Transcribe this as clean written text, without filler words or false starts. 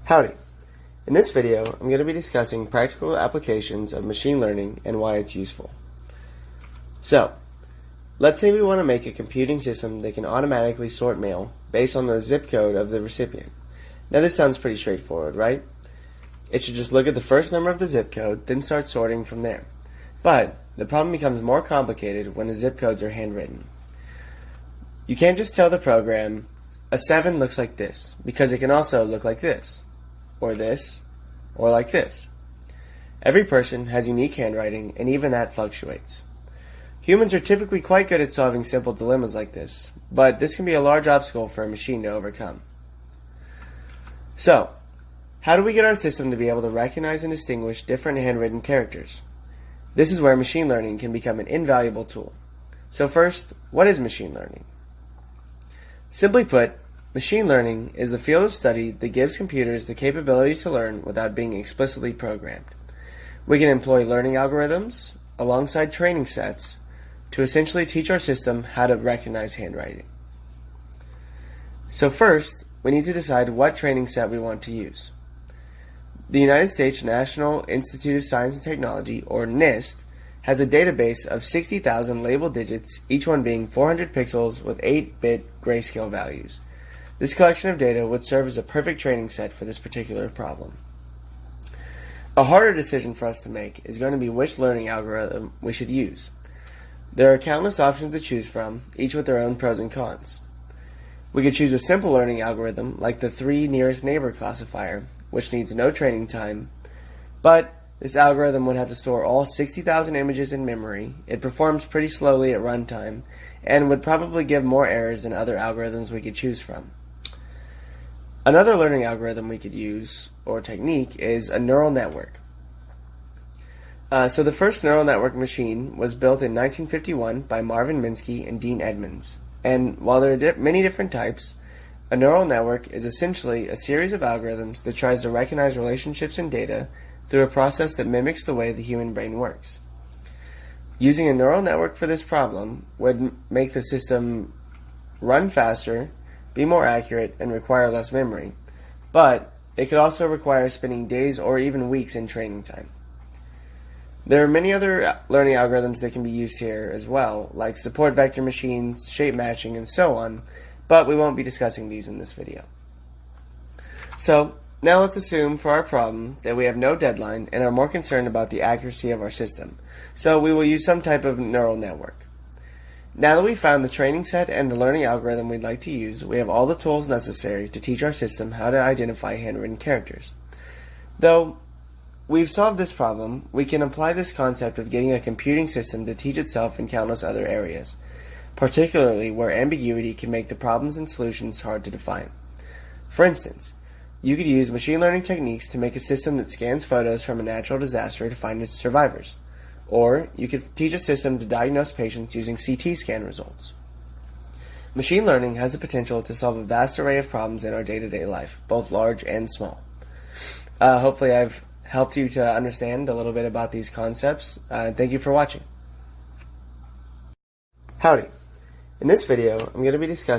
Howdy! In this video, I'm going to be discussing practical applications of machine learning and why it's useful. So, let's say we want to make a computing system that can automatically sort mail based on the zip code of the recipient. Now this sounds pretty straightforward, right? It should just look at the first number of the zip code, then start sorting from there. But the problem becomes more complicated when the zip codes are handwritten. You can't just tell the program, a 7 looks like this, because it can also look like this, or like this. Every person has unique handwriting, and even that fluctuates. Humans are typically quite good at solving simple dilemmas like this, but this can be a large obstacle for a machine to overcome. So, how do we get our system to be able to recognize and distinguish different handwritten characters? This is where machine learning can become an invaluable tool. So first, what is machine learning? Simply put, machine learning is the field of study that gives computers the capability to learn without being explicitly programmed. We can employ learning algorithms alongside training sets to essentially teach our system how to recognize handwriting. So first, we need to decide what training set we want to use. The United States National Institute of Science and Technology, or NIST, has a database of 60,000 labeled digits, each one being 400 pixels with 8-bit grayscale values. This collection of data would serve as a perfect training set for this particular problem. A harder decision for us to make is going to be which learning algorithm we should use. There are countless options to choose from, each with their own pros and cons. We could choose a simple learning algorithm like the 3 nearest neighbor classifier, which needs no training time, but this algorithm would have to store all 60,000 images in memory, it performs pretty slowly at runtime, and would probably give more errors than other algorithms we could choose from. Another learning algorithm we could use, or technique, is a neural network. So the first neural network machine was built in 1951 by Marvin Minsky and Dean Edmonds. And while there are many different types, a neural network is essentially a series of algorithms that tries to recognize relationships in data through a process that mimics the way the human brain works. Using a neural network for this problem would make the system run faster, be more accurate, and require less memory, but it could also require spending days or even weeks in training time. There are many other learning algorithms that can be used here as well, like support vector machines, shape matching, and so on, but we won't be discussing these in this video. So, now let's assume for our problem that we have no deadline and are more concerned about the accuracy of our system, so we will use some type of neural network. Now that we've found the training set and the learning algorithm we'd like to use, we have all the tools necessary to teach our system how to identify handwritten characters. Though we've solved this problem, we can apply this concept of getting a computing system to teach itself in countless other areas, particularly where ambiguity can make the problems and solutions hard to define. For instance, you could use machine learning techniques to make a system that scans photos from a natural disaster to find its survivors. Or you could teach a system to diagnose patients using CT scan results. Machine learning has the potential to solve a vast array of problems in our day-to-day life, both large and small. Hopefully I've helped you to understand a little bit about these concepts. Thank you for watching. Howdy. In this video, I'm going to be discussing